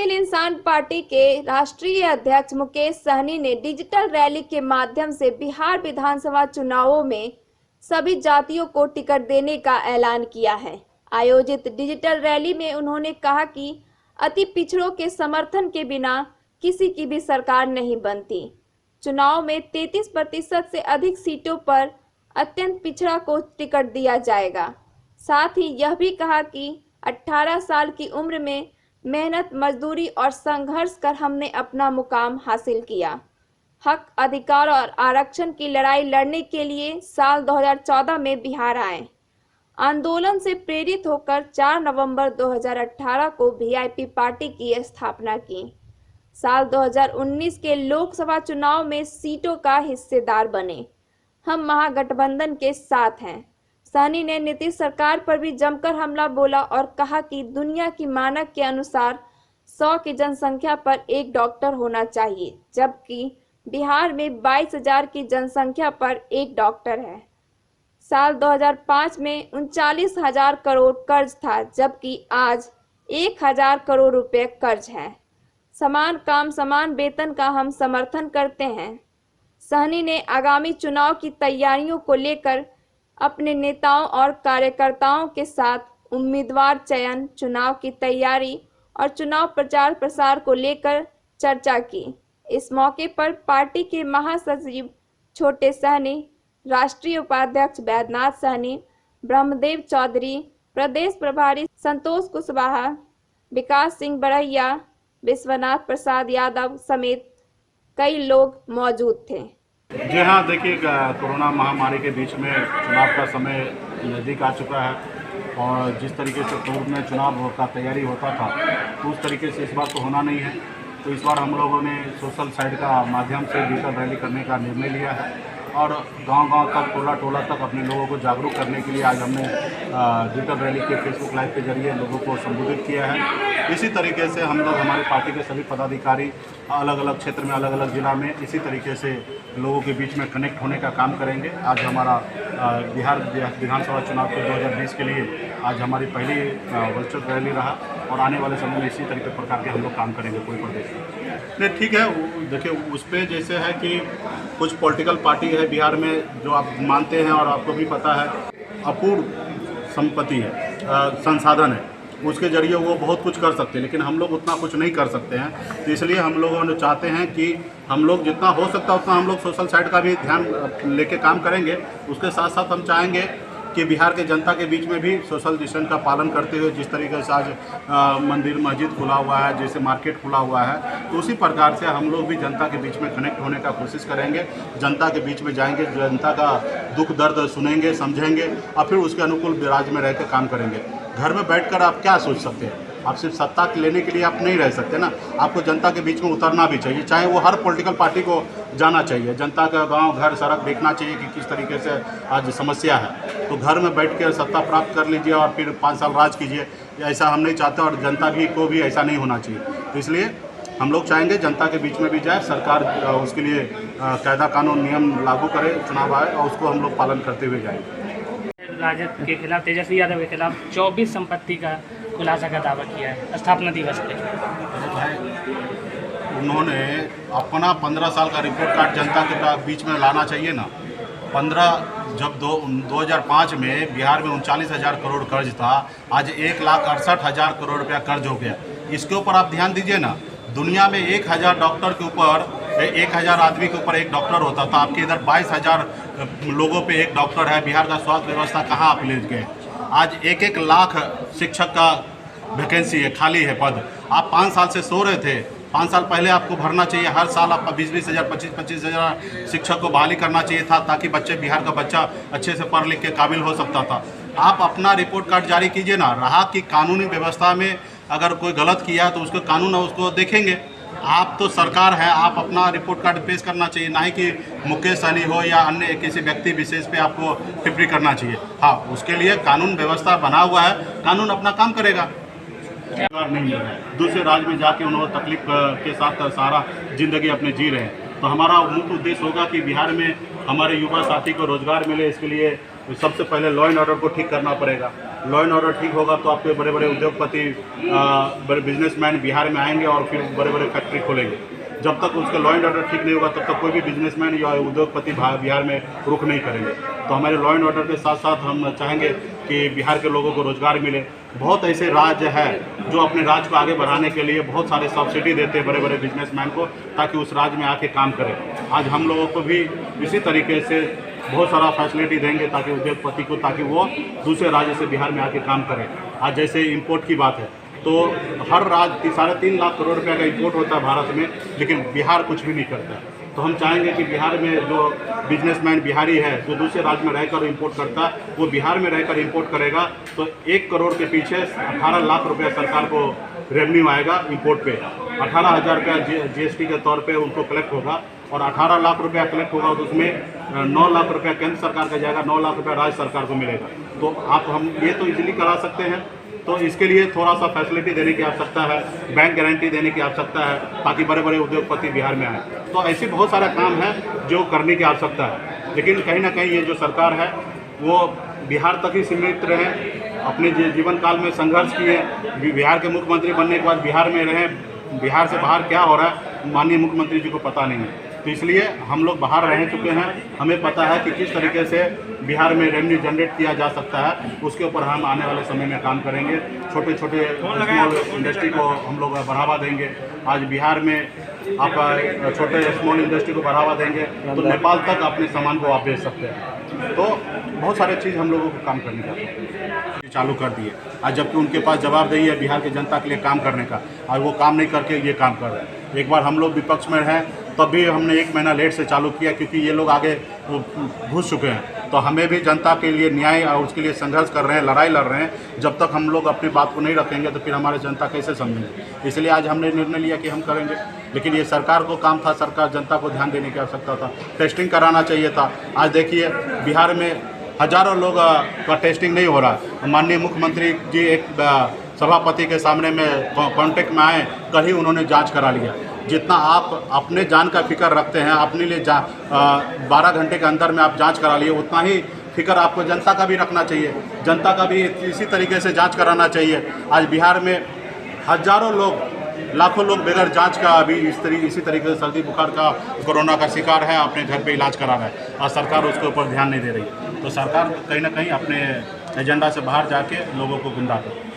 विकासशील इंसान पार्टी के राष्ट्रीय अध्यक्ष मुकेश सहनी ने डिजिटल रैली के माध्यम से बिहार विधानसभा चुनावों में सभी जातियों को टिकट देने का ऐलान किया है। आयोजित डिजिटल रैली में उन्होंने कहा कि अति पिछड़ों के समर्थन के बिना किसी की भी सरकार नहीं बनती। चुनाव में 33% से अधिक सीटों पर अत्यंत पिछड़ा को टिकट दिया जाएगा। साथ ही यह भी कहा कि 18 साल की उम्र में मेहनत, मजदूरी और संघर्ष कर हमने अपना मुकाम हासिल किया। हक, अधिकार और आरक्षण की लड़ाई लड़ने के लिए साल 2014 में बिहार आए। आंदोलन से प्रेरित होकर 4 नवंबर 2018 को वीआईपी पार्टी की स्थापना की। साल 2019 के लोकसभा चुनाव में सीटों का हिस्सेदार बने। हम महागठबंधन के साथ हैं। सहनी ने नीतीश सरकार पर भी जमकर हमला बोला और कहा कि दुनिया की मानक के अनुसार 100 की जनसंख्या पर एक डॉक्टर होना चाहिए, जबकि बिहार में 22,000 की जनसंख्या पर एक डॉक्टर है। साल 2005 में 39,000 करोड़ कर्ज था, जबकि आज 1,000 करोड़ रुपए कर्ज है। समान काम समान वेतन का हम समर्थन करते हैं। सहनी ने आगामी चुनाव की तैयारियों को लेकर अपने नेताओं और कार्यकर्ताओं के साथ उम्मीदवार चयन, चुनाव की तैयारी और चुनाव प्रचार प्रसार को लेकर चर्चा की। इस मौके पर पार्टी के महासचिव छोटे सहनी, राष्ट्रीय उपाध्यक्ष बैद्यनाथ सहनी, ब्रह्मदेव चौधरी, प्रदेश प्रभारी संतोष कुशवाहा, विकास सिंह बड़हिया, विश्वनाथ प्रसाद यादव समेत कई लोग मौजूद थे। जी हाँ, देखिए कोरोना महामारी के बीच में चुनाव का समय नज़दीक आ चुका है और जिस तरीके से पूर्व में चुनाव का तैयारी होता था तो उस तरीके से इस बार तो होना नहीं है। तो इस बार हम लोगों ने सोशल साइट का माध्यम से डिजिटल रैली करने का निर्णय लिया है और गांव-गांव तक, टोला-टोला तक अपने लोगों को जागरूक करने के लिए आज हमने डिजिटल रैली के फेसबुक लाइव के जरिए लोगों को संबोधित किया है। इसी तरीके से हम लोग, हमारी पार्टी के सभी पदाधिकारी अलग अलग क्षेत्र में, अलग अलग जिला में इसी तरीके से लोगों के बीच में कनेक्ट होने का काम करेंगे। आज हमारा बिहार विधानसभा चुनाव के 2020 के लिए आज हमारी पहली वर्चुअल रैली रहा और आने वाले समय में इसी तरीके प्रकार के हम लोग काम करेंगे कोई प्रदेश में। नहीं, ठीक है, देखिए उस पर जैसे है कि कुछ पॉलिटिकल पार्टी है बिहार में जो आप मानते हैं और आपको भी पता है अपूर्व संपत्ति है, संसाधन है, उसके जरिए वो बहुत कुछ कर सकते हैं, लेकिन हम लोग उतना कुछ नहीं कर सकते हैं। तो इसलिए हम लोगों ने चाहते हैं कि हम लोग जितना हो सकता है उतना हम लोग सोशल साइट का भी ध्यान लेके काम करेंगे। उसके साथ साथ हम चाहेंगे कि बिहार के जनता के बीच में भी सोशल डिस्टेंस का पालन करते हुए, जिस तरीके से आज मंदिर मस्जिद खुला हुआ है, जैसे मार्केट खुला हुआ है, तो उसी प्रकार से हम लोग भी जनता के बीच में कनेक्ट होने का कोशिश करेंगे। जनता के बीच में जाएंगे, जनता का दुख दर्द सुनेंगे, समझेंगे और फिर उसके अनुकूल राज्य में रह कर काम करेंगे। घर में बैठकर आप क्या सोच सकते हैं? आप सिर्फ सत्ता लेने के लिए आप नहीं रह सकते ना, आपको जनता के बीच में उतरना भी चाहिए। चाहे वो हर पॉलिटिकल पार्टी को जाना चाहिए, जनता का गांव घर सड़क देखना चाहिए कि किस तरीके से आज समस्या है। तो घर में बैठ कर सत्ता प्राप्त कर लीजिए और फिर 5 साल राज कीजिए, ऐसा हम नहीं चाहते और जनता भी को भी ऐसा नहीं होना चाहिए। तो इसलिए हम लोग चाहेंगे जनता के बीच में भी जाए, सरकार उसके लिए कायदा कानून नियम लागू करे, चुनाव आए और उसको हम लोग पालन करते हुए जाएंगे। राजद के खिलाफ, तेजस्वी यादव के खिलाफ 24 संपत्ति का खुलासा का दावा किया है स्थापना दिवस पे। उन्होंने अपना 15 साल का रिपोर्ट कार्ड जनता के बीच में लाना चाहिए ना। 2005 में बिहार में 39,000 करोड़ कर्ज था, आज 1,68,000 करोड़ रुपया कर्ज हो गया। इसके ऊपर आप ध्यान दीजिए ना। दुनिया में 1,000 डॉक्टर के ऊपर, 1,000 आदमी के ऊपर एक डॉक्टर होता था, आपके इधर 22,000 लोगों पे एक डॉक्टर है। बिहार का स्वास्थ्य व्यवस्था कहाँ आप ले गए? आज 1-1 लाख शिक्षक का वैकेंसी है, खाली है पद। आप 5 साल से सो रहे थे। 5 साल पहले आपको भरना चाहिए, हर साल आपका 20-20 हज़ार, 25-25 हज़ार शिक्षक को बहाली करना चाहिए था, ताकि बच्चे, बिहार का बच्चा अच्छे से पढ़ लिख के काबिल हो सकता था। आप अपना रिपोर्ट कार्ड जारी कीजिए ना। रहा कि कानूनी व्यवस्था में अगर कोई गलत किया तो उसको कानून उसको देखेंगे। आप तो सरकार है, आप अपना रिपोर्ट कार्ड पेश करना चाहिए, ना ही कि मुकेश सहनी हो या अन्य किसी व्यक्ति विशेष पे आपको टिप्पणी करना चाहिए। हाँ, उसके लिए कानून व्यवस्था बना हुआ है, कानून अपना काम करेगा। नहीं मिल रहा है, दूसरे राज्य में जाके उन्होंने तकलीफ के साथ सारा जिंदगी अपने जी रहे हैं। तो हमारा मुख्य उद्देश्य होगा कि बिहार में हमारे युवा साथी को रोजगार मिले। इसके लिए सबसे पहले लॉ एंड ऑर्डर को ठीक करना पड़ेगा। लॉ एंड ऑर्डर ठीक होगा तो आपके बड़े बड़े उद्योगपति, बड़े बिजनेसमैन बिहार में आएंगे और फिर बड़े बड़े फैक्ट्री खोलेंगे। जब तक उसका लॉ एंड ऑर्डर ठीक नहीं होगा तब तक कोई भी बिजनेसमैन या उद्योगपति बिहार में रुक नहीं करेंगे। तो हमारे लॉ एंड ऑर्डर के साथ साथ हम चाहेंगे कि बिहार के लोगों को रोजगार मिले। बहुत ऐसे राज्य हैं जो अपने राज्य को आगे बढ़ाने के लिए बहुत सारे सब्सिडी देते हैं बड़े बड़े बिजनेसमैन को, ताकि उस राज्य में आके काम करें। आज हम लोगों को भी इसी तरीके से बहुत सारा फैसिलिटी देंगे ताकि उद्योगपति को, ताकि वो दूसरे राज्य से बिहार में आके काम करें। आज जैसे इंपोर्ट की बात है तो हर राज्य 3.5 लाख करोड़ रुपये का इंपोर्ट होता है भारत में, लेकिन बिहार कुछ भी नहीं करता है। तो हम चाहेंगे कि बिहार में जो बिजनेसमैन बिहारी है जो दूसरे राज्य में रहकर इंपोर्ट करता है, वो बिहार में रहकर इंपोर्ट करेगा तो 1 करोड़ के पीछे 18 लाख रुपया सरकार को रेवेन्यू आएगा इंपोर्ट पे। 18,000 रुपया GST के तौर पे उनको कलेक्ट होगा और 18 लाख रुपया कलेक्ट होगा तो उसमें 9 लाख रुपया केंद्र सरकार का जाएगा, 9 लाख रुपया राज्य सरकार को मिलेगा। तो आप हम ये तो इजीली करा सकते हैं। तो इसके लिए थोड़ा सा फैसिलिटी देने की आवश्यकता है, बैंक गारंटी देने की आवश्यकता है ताकि बड़े बड़े उद्योगपति बिहार में आए। तो ऐसे बहुत सारा काम है जो करने की आवश्यकता है, लेकिन कहीं ना कहीं ये जो सरकार है वो बिहार तक ही सीमित रहे। अपने जीवन काल में संघर्ष किए, बिहार के मुख्यमंत्री बनने के बाद बिहार में रहे, बिहार से बाहर क्या हो रहा है माननीय मुख्यमंत्री जी को पता नहीं है। तो इसलिए हम लोग बाहर रह चुके हैं, हमें पता है कि किस तरीके से बिहार में रेवेन्यू जनरेट किया जा सकता है। उसके ऊपर हम आने वाले समय में काम करेंगे। छोटे छोटे स्मॉल इंडस्ट्री को हम लोग बढ़ावा देंगे। आज बिहार में आप छोटे स्मॉल इंडस्ट्री को बढ़ावा देंगे तो नेपाल तक अपने सामान को आप बेच सकते हैं। तो बहुत सारे चीज़ हम लोगों को काम करने का चालू कर दिए। आज जबकि उनके पास जवाबदेही है बिहार की जनता के लिए काम करने का, और वो काम नहीं करके ये काम कर रहे हैं। एक बार हम लोग विपक्ष में हैं तब भी हमने 1 महीना लेट से चालू किया क्योंकि ये लोग आगे घुस चुके हैं। तो हमें भी जनता के लिए न्याय और उसके लिए संघर्ष कर रहे हैं, लड़ाई लड़ रहे हैं। जब तक हम लोग अपनी बात को नहीं रखेंगे तो फिर हमारे जनता कैसे समझेंगे। इसलिए आज हमने निर्णय लिया कि हम करेंगे, लेकिन ये सरकार को काम था, सरकार जनता को ध्यान देने की आवश्यकता था, टेस्टिंग कराना चाहिए था। आज देखिए बिहार में हजारों लोग का टेस्टिंग नहीं हो रहा। माननीय मुख्यमंत्री जी एक सभापति के सामने में कांटेक्ट में आए, कल ही उन्होंने जांच करा लिया। जितना आप अपने जान का फिक्र रखते हैं, अपने लिए 12 घंटे के अंदर में आप जांच करा लिए, उतना ही फिक्र आपको जनता का भी रखना चाहिए। जनता का भी इसी तरीके से जांच कराना चाहिए। आज बिहार में हजारों लोग, लाखों लोग बगैर जांच का अभी इसी तरीके से सर्दी बुखार का, कोरोना का शिकार है, अपने घर पे इलाज करा रहा है और सरकार उसके ऊपर ध्यान नहीं दे रही। तो सरकार कहीं ना कहीं अपने एजेंडा से बाहर जाके लोगों को गुमराह कर